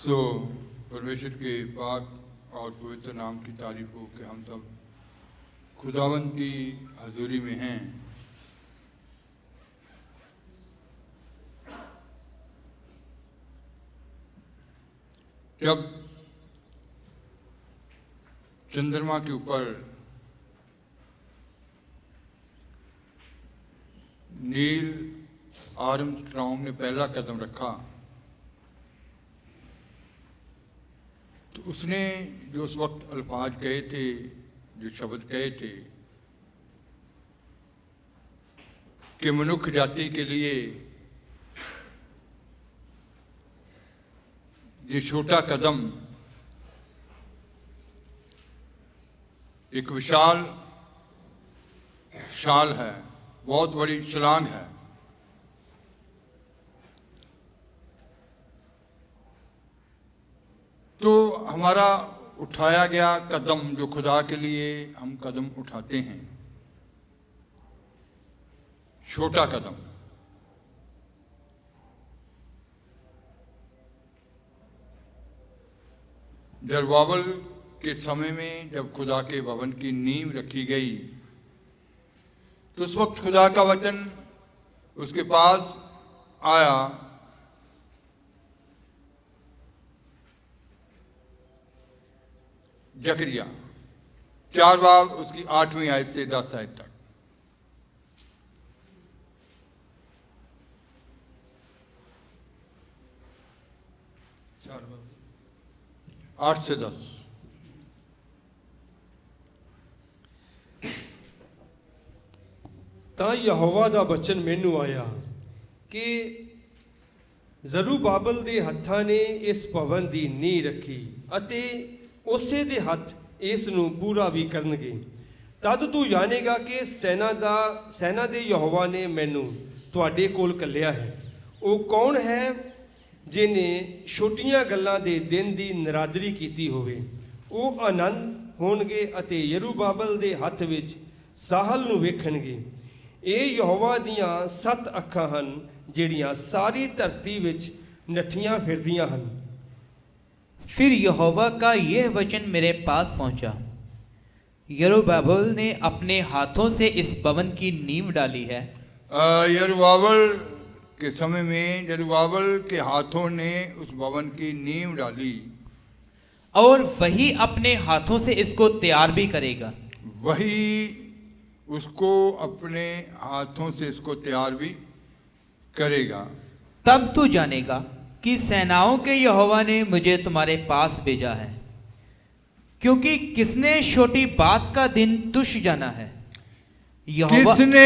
सो परमेश्वर के पाक और पवित्र नाम की तारीफ हो कि हम सब खुदावंद की हजूरी में हैं। जब चंद्रमा के ऊपर नील आर्मस्ट्रॉन्ग ने पहला कदम रखा तो उसने जो उस वक्त अल्फाज कहे थे, जो शब्द कहे थे कि मनुष्य जाति के लिए ये छोटा कदम एक विशाल शाल है, बहुत बड़ी छलांग है। तो हमारा उठाया गया कदम जो खुदा के लिए हम कदम उठाते हैं, छोटा कदम, जरुब्बाबेल के समय में जब खुदा के भवन की नींव रखी गई तो उस वक्त खुदा का वचन उसके पास आया, जकरिया 4 बाब उसकी 8वीं आयत से 10 आयत तक। 8 से 10। ਤਾਂ ਯਹੋਵਾ ਦਾ ਬਚਨ ਮੈਨੂੰ ਆਇਆ ਕਿ ਜ਼ਰੂਬਾਬਲ ਦੇ ਹੱਥਾਂ ਨੇ ਇਸ ਭਵਨ ਦੀ ਨੀਂਹ ਰੱਖੀ ਅਤੇ ਉਸੇ ਦੇ ਹੱਥ ਇਸ ਨੂੰ ਪੂਰਾ ਵੀ ਕਰਨਗੇ। ਤਦ ਤੂੰ ਜਾਣੇਗਾ ਕਿ ਸੈਨਾ ਦੇ ਯਹੋਵਾ ਨੇ ਮੈਨੂੰ ਤੁਹਾਡੇ ਕੋਲ ਘੱਲਿਆ ਹੈ। ਉਹ ਕੌਣ ਹੈ ਜਿਹਨੇ ਛੋਟੀਆਂ ਗੱਲਾਂ ਦੇ ਦਿਨ ਦੀ ਨਰਾਦਰੀ ਕੀਤੀ ਹੋਵੇ। ਉਹ ਆਨੰਦ ਹੋਣਗੇ ਅਤੇ ਯਰੂਬਾਬਲ ਦੇ ਹੱਥ ਵਿੱਚ ਸਾਹਲ ਨੂੰ ਵੇਖਣਗੇ। ਇਹ ਯਹੋਵਾ ਦੀਆਂ 7 ਅੱਖਾਂ ਹਨ ਜਿਹੜੀਆਂ ਸਾਰੀ ਧਰਤੀ ਵਿੱਚ ਨੱਠੀਆਂ ਫਿਰਦੀਆਂ ਹਨ। फिर यहोवा का यह वचन मेरे पास पहुंचा, यरूब्बाबेल ने अपने हाथों से इस भवन की नींव डाली है। यरूब्बाबेल के समय में यरूब्बाबेल के हाथों ने उस भवन की नींव डाली और वही अपने हाथों से इसको तैयार भी करेगा। वही उसको अपने हाथों से इसको तैयार भी करेगा। तब तू जानेगा कि सेनाओं के यहोवा ने मुझे तुम्हारे पास भेजा है, क्योंकि किसने छोटी बात का दिन तुच्छ जाना है। किसने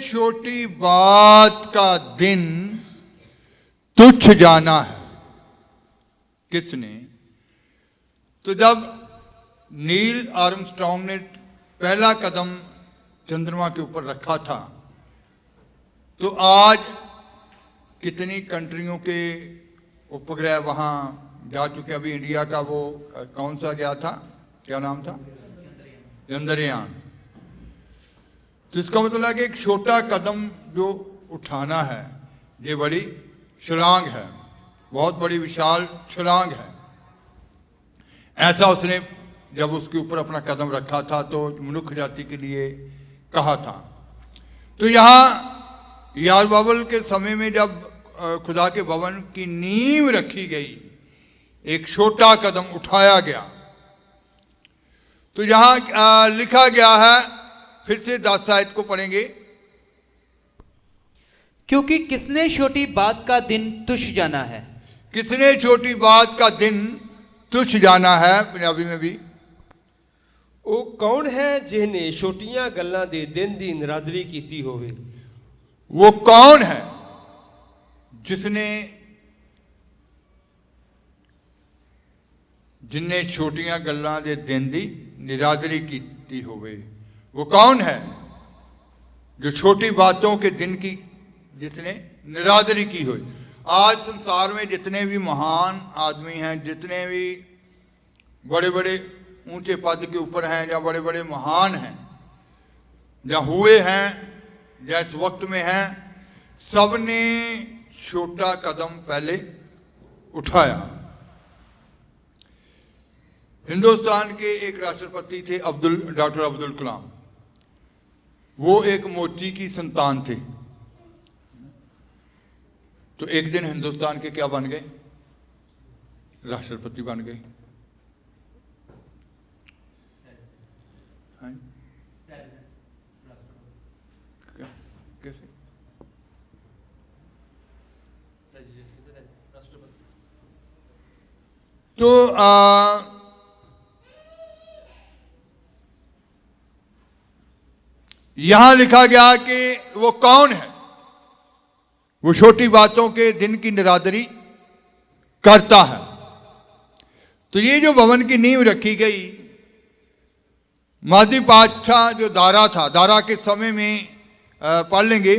छोटी बात का दिन तुच्छ जाना है। किसने? तो जब नील आर्मस्ट्रॉन्ग ने पहला कदम चंद्रमा के ऊपर रखा था तो आज कितनी कंट्रियों के उपग्रह वहाँ जा चुके। अभी इंडिया का वो कौन सा गया था, क्या नाम था, चंद्रयान। तो इसका मतलब है कि एक छोटा कदम जो उठाना है ये बड़ी छलांग है, बहुत बड़ी विशाल छलांग है। ऐसा उसने जब उसके ऊपर अपना कदम रखा था तो मनुष्य जाति के लिए कहा था। तो यहाँ यरूब्बाबेल के समय में जब खुदा के भवन की नींव रखी गई, एक छोटा कदम उठाया गया। तो यहां लिखा गया है, फिर से 10 आयत को पढ़ेंगे। क्योंकि किसने छोटी बात का दिन तुच्छ जाना है। किसने छोटी बात का दिन तुच्छ जाना है, पंजाबी में भी। ਉਹ ਕੌਣ ਹੈ ਜਿਹਨੇ ਛੋਟੀਆਂ ਗੱਲਾਂ ਦੇ ਦਿਨ ਦੀ ਨਰਾਦਰੀ ਕੀਤੀ ਹੋਵੇ। वो कौन है जिन्हें छोटियां गल्लां दे दिन दी निरादरी की होवे। वो कौन है जो छोटी बातों के दिन की जिसने निरादरी की हो। आज संसार में जितने भी महान आदमी हैं, जितने भी बड़े बड़े ऊंचे पद के ऊपर हैं या बड़े बड़े महान हैं या हुए हैं या इस वक्त में हैं, सब ने छोटा कदम पहले उठाया। हिंदुस्तान के एक राष्ट्रपति थे डॉक्टर अब्दुल कलाम। वो एक मोची की संतान थे। तो एक दिन हिंदुस्तान के क्या बन गए? राष्ट्रपति बन गए। हाँ? कैसे? तो यहां लिखा गया कि वो कौन है? वो छोटी बातों के दिन की निरादरी करता है। तो ये जो भवन की नींव रखी गई, मादी बादशाह जो दारा था, दारा के समय में पढ़ लेंगे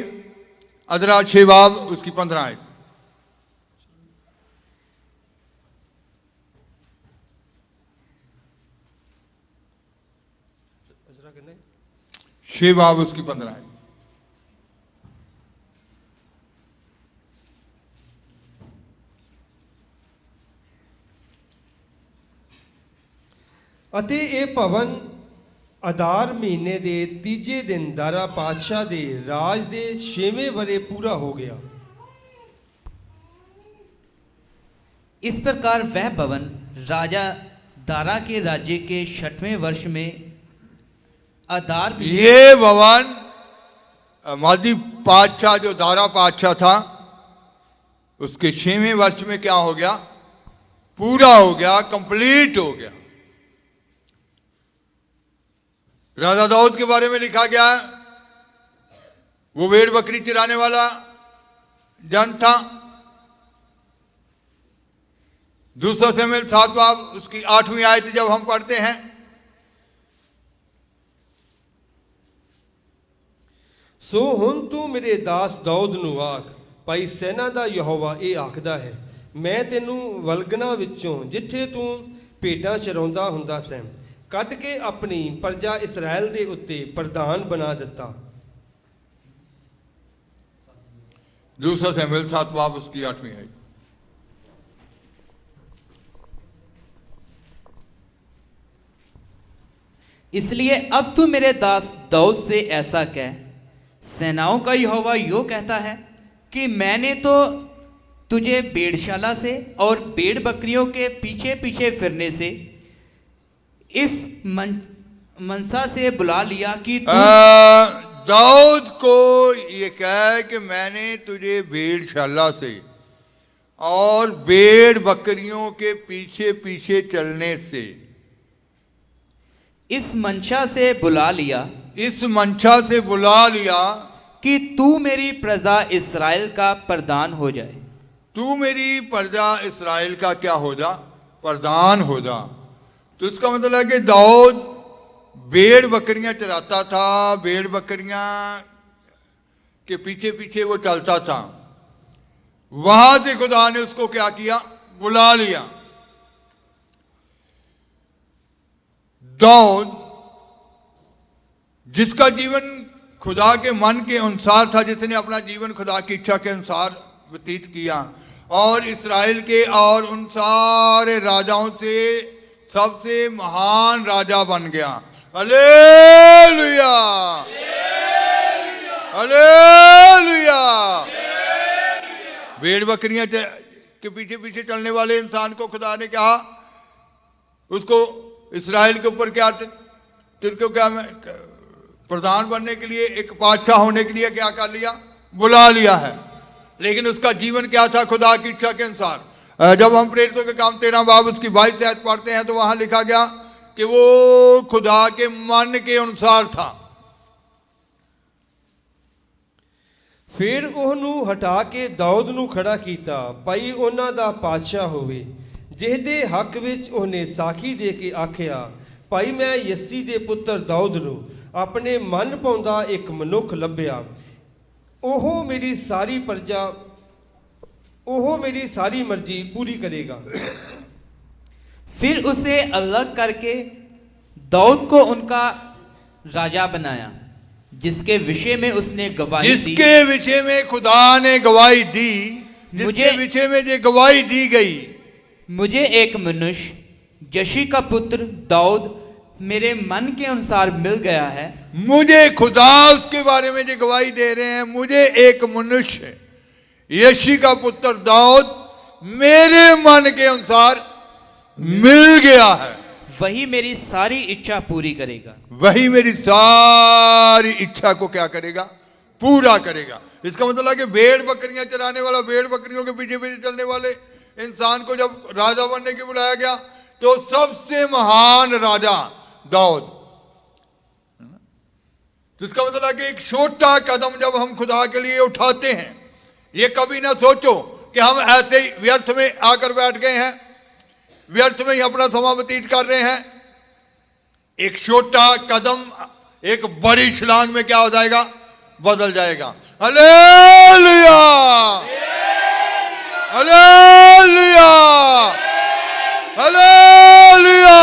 अदरा 6 बाब उसकी 15 आयत। छह बाब उसकी 15 आयत। ਅਤੇ ਇਹ ਭਵਨ ਅਦਾਰ ਮਹੀਨੇ ਦੇ ਤੀਜੇ ਦਿਨ ਦਾਰਾ ਪਾਤਸ਼ਾਹ ਦੇ ਰਾਜ ਦੇ 6ਵੇਂ ਵਰੇ पूरा हो गया। इस प्रकार वह भवन राजा दारा के राज्य के 6वें वर्ष में अदार ये भवन मादी पातशाह जो दारा पातशाह था उसके 6वें वर्ष में क्या हो गया? पूरा हो गया, कंप्लीट हो गया। राजा दाऊद के बारे में लिखा गया है, वो भेड़ बकरी चराने वाला जन था। दूसरा शमूएल 7 बाब उसकी 8वीं आयत जब हम पढ़ते हैं, ਸੋ ਹੁਣ ਤੂੰ ਮੇਰੇ ਦਾਸ ਦਾਊਦ ਨੂੰ ਆਖ, ਭਾਈ ਸੈਨਾ ਦਾ ਯਹੋਵਾ ਇਹ ਆਖਦਾ ਹੈ, ਮੈਂ ਤੈਨੂੰ ਵਲਗਣਾ ਵਿੱਚੋਂ ਜਿੱਥੇ ਤੂੰ ਭੇਡਾਂ ਚਰਾਉਂਦਾ ਹੁੰਦਾ ਸੈਂ ਕੱਢ ਕੇ ਆਪਣੀ ਪ੍ਰਜਾ ਇਸਰਾਇਲ ਦੇ ਉੱਤੇ ਪ੍ਰਧਾਨ ਬਣਾ ਦਿੱਤਾ। दूसरा शमूएल 7 बाब उसकी 8वीं आयत। इसलिए अब तू मेरे दास दाऊद से ऐसा कह, सेनाओं का यहोवा यो कहता है कि मैंने तो तुझे भेड़शाला से और भेड़ बकरियों के पीछे पीछे फिरने से इस मनसा से बुला लिया कि दाऊद को ये कह कि मैंने तुझे भेड़शाला से और भेड़ बकरियों के पीछे पीछे चलने से, इस मंशा से बुला लिया, इस मंशा से बुला लिया कि तू मेरी प्रजा इस्राएल का प्रधान हो जाए। तू मेरी प्रजा इस्राएल का क्या हो जा? प्रधान हो जा। तो इसका मतलब है कि दाऊद भेड़ बकरियां चराता था, भेड़ बकरियां के पीछे पीछे वो चलता था। वहां से खुदा ने उसको क्या किया? बुला लिया। दाऊद जिसका जीवन खुदा के मन के अनुसार था, जिसने अपना जीवन खुदा की इच्छा के अनुसार व्यतीत किया और इस्राएल के और उन सारे राजाओं से सबसे महान राजा बन गया। Hallelujah, hallelujah. भेड़ बकरियां के पीछे पीछे चलने वाले इंसान को खुदा ने कहा, उसको इस्राएल के ऊपर क्या तेरे को क्या प्रधान बनने के लिए, एक बादशाह होने के लिए क्या कर लिया? बुला लिया है। लेकिन उसका जीवन क्या था? खुदा की इच्छा के अनुसार। जब हम प्रेरितों के काम 13 बाब उसकी 22 आयत पढ़ते हैं तो वहां लिखा गया कि वो खुदा के मन के अनुसार था। ਫਿਰ ਉਹਨੂੰ ਹਟਾ ਕੇ ਦਾਊਦ ਨੂੰ ਖੜਾ ਕੀਤਾ, ਭਾਈ ਉਹਨਾਂ ਦਾ ਪਾਤਸ਼ਾਹ ਹੋਵੇ, ਜਿਹਦੇ ਹੱਕ ਵਿੱਚ ਉਹਨੇ ਸਾਖੀ ਦੇ ਕੇ ਆਖਿਆ, ਭਾਈ ਮੈਂ ਯੱਸੀ ਦੇ ਪੁੱਤਰ ਦਾਊਦ ਨੂੰ ਆਪਣੇ ਮਨ ਪਾਉਂਦਾ ਇੱਕ ਮਨੁੱਖ ਲੱਭਿਆ, ਉਹ ਮੇਰੀ ਸਾਰੀ ਪ੍ਰਜਾ, ਉਹ ਮੇਰੀ सारी मर्जी पूरी करेगा। फिर उसे अलग करके दाऊद को उनका राजा बनाया, जिसके विषय में उसने गवाही दी, जिसके विषय में खुदा ने गवाही दी, जिसके विषय में ये गवाही दी गई, मुझे एक मनुष्य यशी का पुत्र दाऊद मेरे मन के अनुसार मिल गया है। मुझे खुदा उसके बारे में जो गवाही दे रहे हैं, मुझे एक मनुष्य यशी का पुत्र दाऊद मेरे मन के अनुसार मिल गया है, वही मेरी सारी इच्छा पूरी करेगा। वही मेरी सारी इच्छा को क्या करेगा? पूरा करेगा। इसका मतलब है कि भेड़ बकरियां चराने वाला, भेड़ बकरियों के पीछे पीछे चलने वाले इंसान को जब राजा बनने के बुलाया गया तो सबसे महान राजा दाऊद। तो इसका मतलब है कि एक छोटा कदम जब हम खुदा के लिए उठाते हैं, ये कभी ना सोचो कि हम ऐसे ही व्यर्थ में आकर बैठ गए हैं, व्यर्थ में ही अपना समय व्यतीत कर रहे हैं। एक छोटा कदम एक बड़ी छलांग में क्या हो जाएगा? बदल जाएगा। Hallelujah, hallelujah, hallelujah.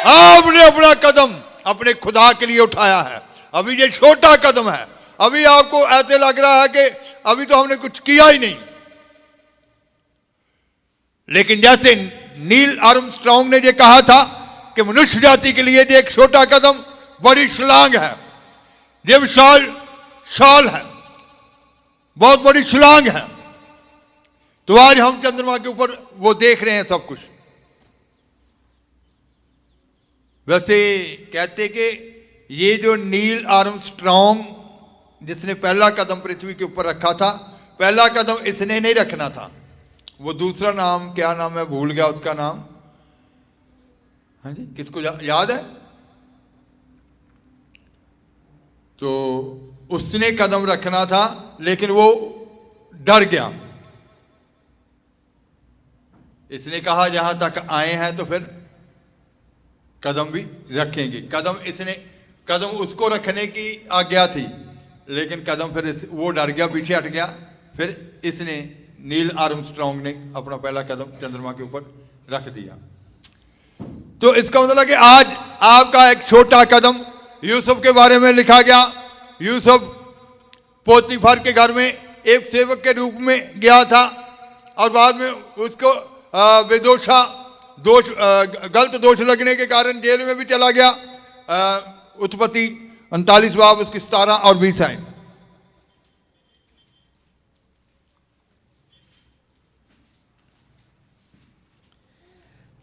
आपने अपना कदम अपने खुदा के लिए उठाया है। अभी ये छोटा कदम है, अभी आपको ऐसे लग रहा है कि अभी तो हमने कुछ किया ही नहीं, लेकिन जैसे नील आर्मस्ट्रांग ने ये कहा था कि मनुष्य जाति के लिए ये एक छोटा कदम बड़ी छलांग है, ये विशाल शाल है, बहुत बड़ी छलांग है। तो आज हम चंद्रमा के ऊपर वो देख रहे हैं सब कुछ। वैसे कहते कि ये जो नील आर्मस्ट्रांग जिसने पहला कदम पृथ्वी के ऊपर रखा था, पहला कदम इसने नहीं रखना था, वो दूसरा नाम, क्या नाम है भूल गया उसका नाम। हाँ जी, किसको याद है? तो उसने कदम रखना था लेकिन वो डर गया। इसने कहा जहां तक आए हैं तो फिर कदम भी रखेंगे। कदम उसको रखने की आज्ञा थी, लेकिन कदम फिर वो डर गया, पीछे हट गया। फिर इसने नील आर्मस्ट्रांग ने अपना पहला कदम चंद्रमा के ऊपर रख दिया। तो इसका मतलब कि आज आपका एक छोटा कदम, यूसुफ के बारे में लिखा गया, यूसुफ पोतीफर के घर में एक सेवक के रूप में गया था और बाद में उसको गलत दोष लगने के कारण जेल में भी चला गया। उत्पत्ति 39 बाब उसकी 17 और 20 आए।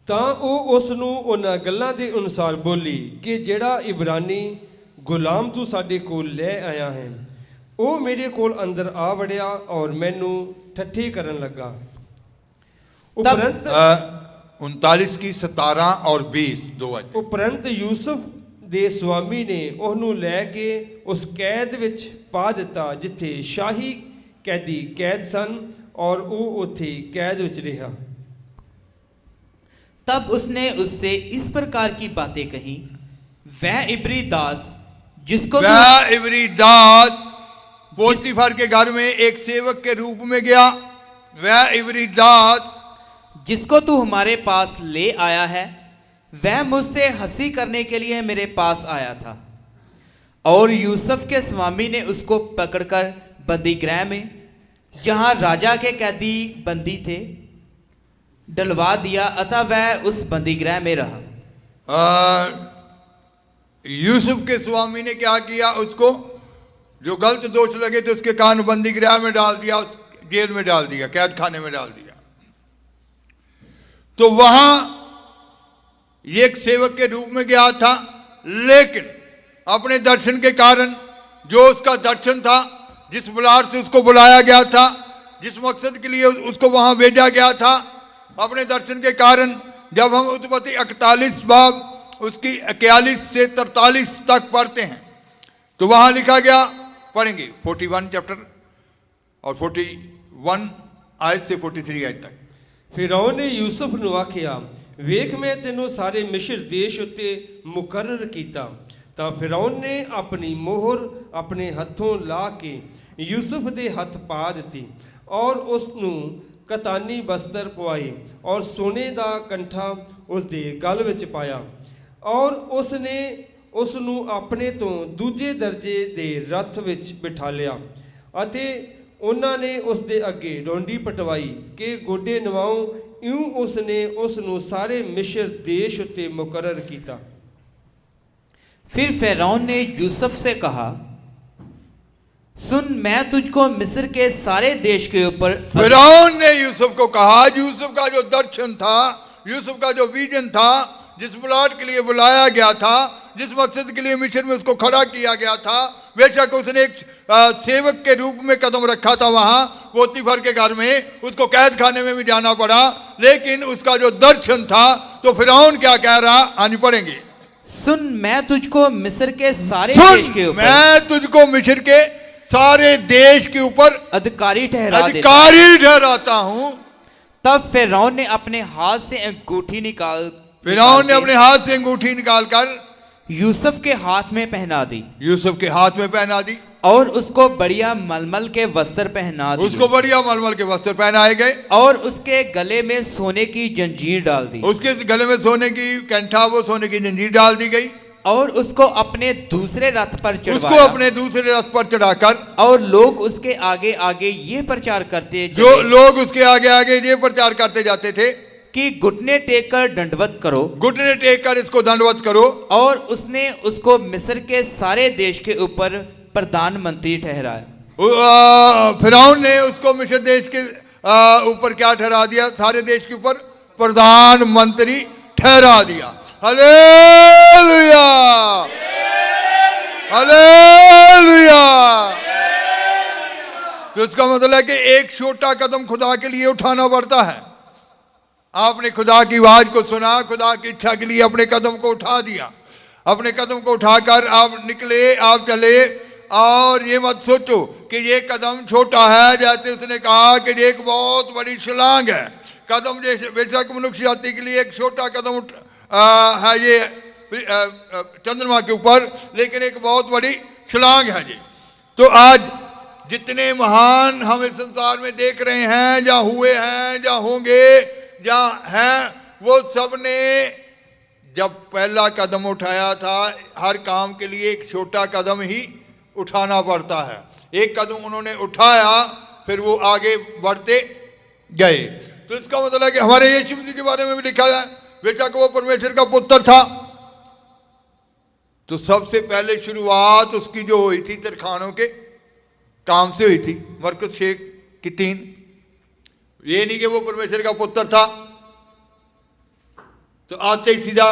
ਤਾਂ ਉਹ ਉਸ ਨੂੰ ਉਹਨਾਂ ਗੱਲਾਂ ਦੇ ਅਨੁਸਾਰ ਬੋਲੀ ਕਿ ਜਿਹੜਾ ਇਬਰਾਨੀ ਗੁਲਾਮ ਤੂੰ ਸਾਡੇ ਕੋਲ ਲੈ ਆਇਆ ਹੈ ਉਹ ਮੇਰੇ ਕੋਲ ਅੰਦਰ ਆ ਵੜਿਆ ਔਰ ਮੈਨੂੰ ਠੱਠੀ ਕਰਨ ਲੱਗਾ। ਉਪਰੰਤ 39 की 17 और 20 दो आज। ਉਪਰੰਤ ਯੂਸੁਫ ਦੇ ਸਵਾਮੀ ਨੇ ਉਹਨੂੰ ਲੈ ਕੇ ਉਸ ਕੈਦ ਵਿੱਚ ਪਾ ਦਿੱਤਾ ਜਿੱਥੇ ਸ਼ਾਹੀ ਕੈਦੀ ਕੈਦ ਸਨ ਔਰ ਉਹ ਉੱਥੇ ਕੈਦ ਵਿੱਚ ਰਿਹਾ। तब उसने उससे इस प्रकार की बातें कही, वह इब्री दास जिसको पोतीफर के घर में एक सेवक के रूप में गया, वह इब्री दास जिसको तू हमारे पास ले आया है, वह मुझसे हंसी करने के लिए मेरे पास आया था। और यूसुफ के स्वामी ने उसको पकड़कर बंदीगृह में, जहां राजा के कैदी बंदी थे, डलवा दिया, अतः वह उस बंदीगृह में रहा। यूसुफ के स्वामी ने क्या किया? उसको जो गलत दोष लगे थे उसके कारण बंदीगृह में डाल दिया, उस जेल में डाल दिया, कैद खाने में डाल दिया। तो वहां ये एक सेवक के रूप में गया था, लेकिन अपने दर्शन के कारण, जो उसका दर्शन था, जिस बुलाहट से उसको बुलाया गया था, जिस मकसद के लिए उसको वहां भेजा गया था, अपने दर्शन के कारण जब हम उत्पत्ति 41 बाब उसकी 41 से 43 तक पढ़ते हैं तो वहां लिखा गया, पढ़ेंगे 41 चैप्टर और 41 आयत से 43 आयत तक। ਫਿਰੌਨ ਨੇ ਯੂਸੁਫ ਨੂੰ ਆਖਿਆ, ਵੇਖ ਮੈਂ ਤੈਨੂੰ ਸਾਰੇ ਮਿਸਰ ਦੇਸ਼ ਉੱਤੇ ਮੁਕਰਰ ਕੀਤਾ। ਤਾਂ ਫਿਰੌਨ ਨੇ ਆਪਣੀ ਮੋਹਰ ਆਪਣੇ ਹੱਥੋਂ ਲਾ ਕੇ ਯੂਸੁਫ ਦੇ ਹੱਥ ਪਾ ਦਿੱਤੀ ਔਰ ਉਸ ਨੂੰ ਕਤਾਨੀ ਬਸਤਰ ਪਵਾਏ ਔਰ ਸੋਨੇ ਦਾ ਕੰਠਾ ਉਸ ਦੇ ਗਲ ਵਿੱਚ ਪਾਇਆ ਔਰ ਉਸ ਨੇ ਉਸ ਨੂੰ ਆਪਣੇ ਤੋਂ ਦੂਜੇ ਦਰਜੇ ਦੇ ਰੱਥ ਵਿੱਚ ਬਿਠਾ ਲਿਆ ਅਤੇ ਉਹਨਾਂ ਨੇ ਉਸ ਦੇ ਅੱਗੇ ਡੋਂਡੀ ਪਟਵਾਈ ਕਿ ਗੋਡੇ ਨਵਾਓ ਇਉਂ ਉਸਨੇ ਉਸ ਨੂੰ ਸਾਰੇ ਮਿਸਰ ਦੇਸ਼ ਉੱਤੇ ਮੁਕਰਰ ਕੀਤਾ। फिर फ़िरौन ने यूसुफ से कहा, सुन, मैं तुझको मिस्र के सारे देश के ऊपर। फिरौन ने यूसुफ को कहा, यूसुफ का जो दर्शन था, यूसुफ का जो विजन था, जिस बुलाहट के लिए बुलाया गया था, जिस मकसद के लिए मिस्र में उसको खड़ा किया गया था, बेशक उसने एक सेवक के रूप में कदम रखा था वहां पोतीफर के घर में, उसको कैद खाने में भी जाना पड़ा, लेकिन उसका जो दर्शन था, तो फिरौन क्या कह रहा, आनी पड़ेंगे। सुन, मैं तुझको मिस्र के सारे देश के ऊपर, मैं तुझको मिस्र के सारे देश के ऊपर अधिकारी ठहराता हूं। तब फ़िरौन ने अपने हाथ से अंगूठी फिरौन ने अपने हाथ से अंगूठी निकालकर यूसुफ के हाथ में पहना दी, यूसुफ के हाथ में पहना दी, और उसको बढ़िया मलमल के वस्त्र पहना दिए, उसको बढ़िया मलमल के वस्त्र पहनाए गए, और उसके गले में सोने की जंजीर डाल दी, उसके गले में सोने की कंठा, वो सोने की जंजीर डाल दी गई, और उसको अपने दूसरे रथ पर उसको चढ़वाया, अपने दूसरे रथ पर चढ़ाकर, और लोग उसके आगे आगे ये प्रचार करते जो चले लोग उसके आगे आगे ये प्रचार करते जाते थे कि घुटने टेक कर दंडवत करो, घुटने टेक कर इसको दंडवत करो। और उसने उसको मिस्र के सारे देश के ऊपर प्रधानमंत्री ठहराया। फिरौन ने उसको मिस्र देश के ऊपर क्या ठहरा दिया, सारे देश के ऊपर प्रधानमंत्री ठहरा दिया। Hallelujah, hallelujah. तो इसका मतलब है कि एक छोटा कदम खुदा के लिए उठाना पड़ता है। आपने खुदा की आवाज को सुना, खुदा की इच्छा के लिए अपने कदम को उठा दिया, अपने कदम को उठाकर आप निकले, आप चले, और ये मत सोचो कि ये कदम छोटा है, जैसे उसने कहा कि ये एक बहुत बड़ी छलांग है। कदम जैसे बेशक मनुष्य जाति के लिए एक छोटा कदम है ये चंद्रमा के ऊपर, लेकिन एक बहुत बड़ी छलांग है ये। तो आज जितने महान हम इस संसार में देख रहे हैं, जहाँ हुए हैं, जहाँ होंगे, जहाँ हैं, वो सब ने जब पहला कदम उठाया था, हर काम के लिए एक छोटा कदम ही उठाना पड़ता है। एक कदम उन्होंने उठाया, फिर वो आगे बढ़ते गए। तो इसका मतलब है कि हमारे यीशु मसीह के बारे में भी लिखा है, बेशक वो परमेश्वर का पुत्र था, तो सबसे पहले शुरुआत उसकी जो हुई थी तरखानों के काम से हुई थी, मरकुस 6:3। ये नहीं कि वो परमेश्वर का पुत्र था तो आते ही सीधा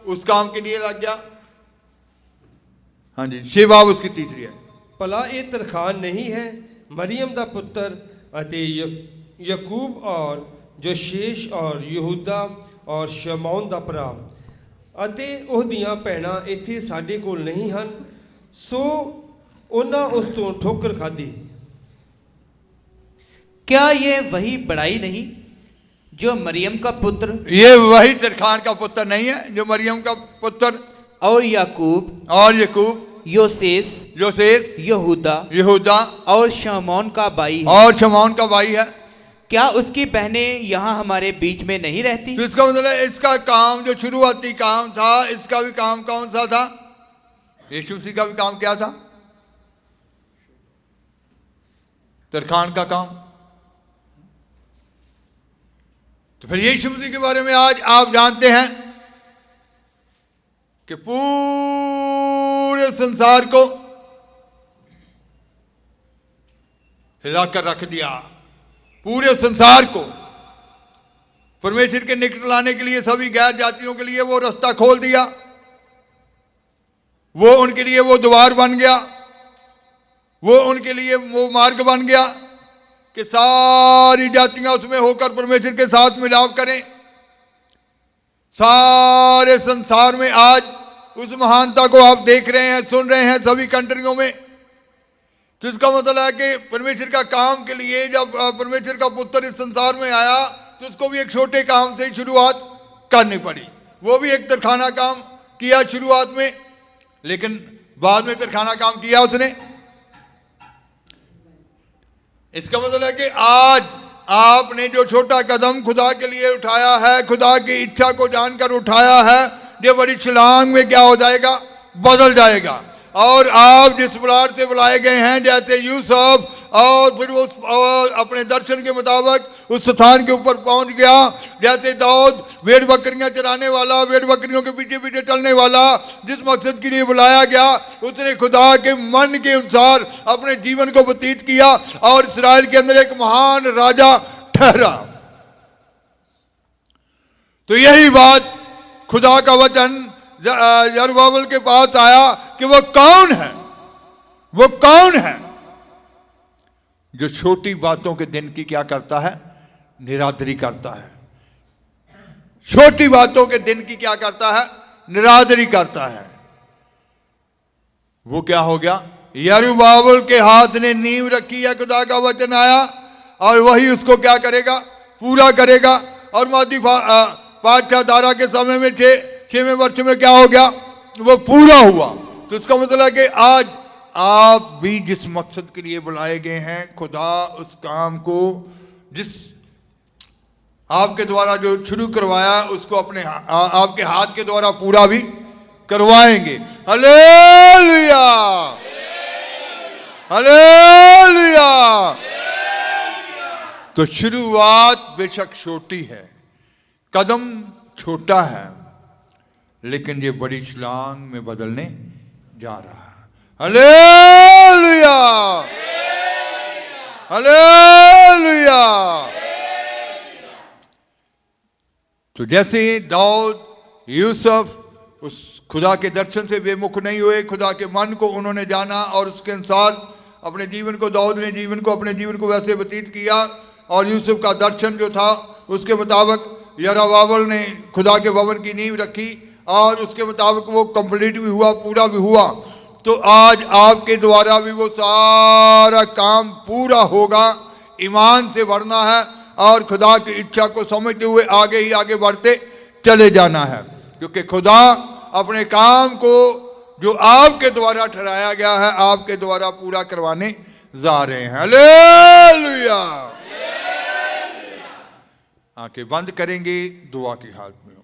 उस काम के लिए लग गया। हाँ जी, 6 बाब उसकी तीसरी है। ਭਲਾ ਇਹ ਤਰਖਾਨ ਨਹੀਂ ਹੈ ਮਰੀयम ਦਾ ਪੁੱਤਰ ਅਤੇ ਯਕੂਬ ਔਰ ਜੋਸ਼ੇਸ਼ ਔਰ ਯਹੂਦਾ ਔਰ ਸ਼ਮੌਨ ਦਾ ਭਰਾ ਅਤੇ ਉਹਦੀਆਂ ਭੈਣਾਂ ਇੱਥੇ ਸਾਡੇ ਕੋਲ ਨਹੀਂ ਹਨ। ਸੋ ਉਹਨਾਂ ਉਸ ਤੋਂ ਠੋਕਰ ਖਾਧੀ। क्या ये वही बड़ाई नहीं जो मरियम का पुत्र, ये वही तरखान का पुत्र नहीं है जो मरियम का पुत्र और याकूब और यकूब, योसेस, यहूदा यहूदा और शमौन का भाई है? और शमौन का भाई है। क्या उसकी बहनें यहाँ हमारे बीच में नहीं रहती? तो इसका मतलब है इसका काम जो शुरुआती काम था, इसका भी काम कौन सा था? यीशु मसीह का भी काम क्या था? तरखान का काम। तो फिर यीशु मसीह के बारे में आज आप जानते हैं कि पूरे संसार को हिलाकर रख दिया। पूरे संसार को परमेश्वर के निकट लाने के लिए सभी गैर जातियों के लिए वो रास्ता खोल दिया। वो उनके लिए वो द्वार बन गया, वो उनके लिए वो मार्ग बन गया कि सारी जातियां उसमें होकर परमेश्वर के साथ मिलाप करें। सारे संसार में आज उस महानता को आप देख रहे हैं, सुन रहे हैं सभी कंट्रियों में। तो इसका मतलब है कि परमेश्वर का काम के लिए जब परमेश्वर का पुत्र इस संसार में आया तो उसको भी एक छोटे काम से ही शुरुआत करनी पड़ी। वो भी एक तरखाना काम किया शुरुआत में, लेकिन बाद में तरखाना काम किया उसने। इसका मतलब है कि आज आपने जो छोटा कदम खुदा के लिए उठाया है, खुदा की इच्छा को जानकर उठाया है, ये बड़ी छलांग में क्या हो जाएगा? बदल जाएगा। और आप जिस बुलाहट से बुलाए गए हैं, जैसे यूसुफ और फिर वो अपने दर्शन के मुताबिक उस स्थान के ऊपर पहुंच गया। जैसे दाऊद भेड़ बकरियां चराने वाला, भेड़ बकरियों के पीछे पीछे चलने वाला, जिस मकसद के लिए बुलाया गया, उसने खुदा के मन के अनुसार अपने जीवन को व्यतीत किया और इस्राएल के अंदर एक महान राजा ठहरा। तो यही बात खुदा का वचन यरूब्बाबेल के पास आया कि वो कौन है, वो कौन है जो छोटी बातों के दिन की क्या करता है, निरादरी करता है। छोटी बातों के दिन की क्या करता है, निरादरी करता है। वो क्या हो गया, यरूब्बाबेल के हाथ ने नींव रखी है, खुदा का वचन आया और वही उसको क्या करेगा, पूरा करेगा। और मादी पातशाह दारा के समय में 6वें वर्ष में क्या हो गया, वो पूरा हुआ। तो इसका मतलब है कि आज आप भी जिस मकसद के लिए बुलाए गए हैं, खुदा उस काम को जिस आपके द्वारा जो शुरू करवाया उसको अपने आपके हाथ के द्वारा पूरा भी करवाएंगे। Hallelujah, hallelujah. तो शुरुआत बेशक छोटी है, कदम छोटा है, लेकिन ये बड़ी छलांग में बदलने जा रहा है। Hallelujah, hallelujah. तो जैसे दाऊद, यूसुफ उस खुदा के दर्शन से बेमुख नहीं हुए, खुदा के मन को उन्होंने जाना और उसके अनुसार अपने जीवन को, दाऊद ने अपने जीवन को वैसे व्यतीत किया। और यूसुफ का दर्शन जो था उसके मुताबिक यरूब्बाबेल ने खुदा के भवन की नींव रखी और उसके मुताबिक वो कंप्लीट भी हुआ, पूरा भी हुआ। तो आज आपके द्वारा भी वो सारा काम पूरा होगा। ईमान से बढ़ना है और खुदा की इच्छा को समझते हुए आगे ही आगे बढ़ते चले जाना है, क्योंकि खुदा अपने काम को जो आपके द्वारा ठहराया गया है, आपके द्वारा पूरा करवाने जा रहे हैं। हालेलुया। आंखें बंद करेंगे दुआ की हालत में।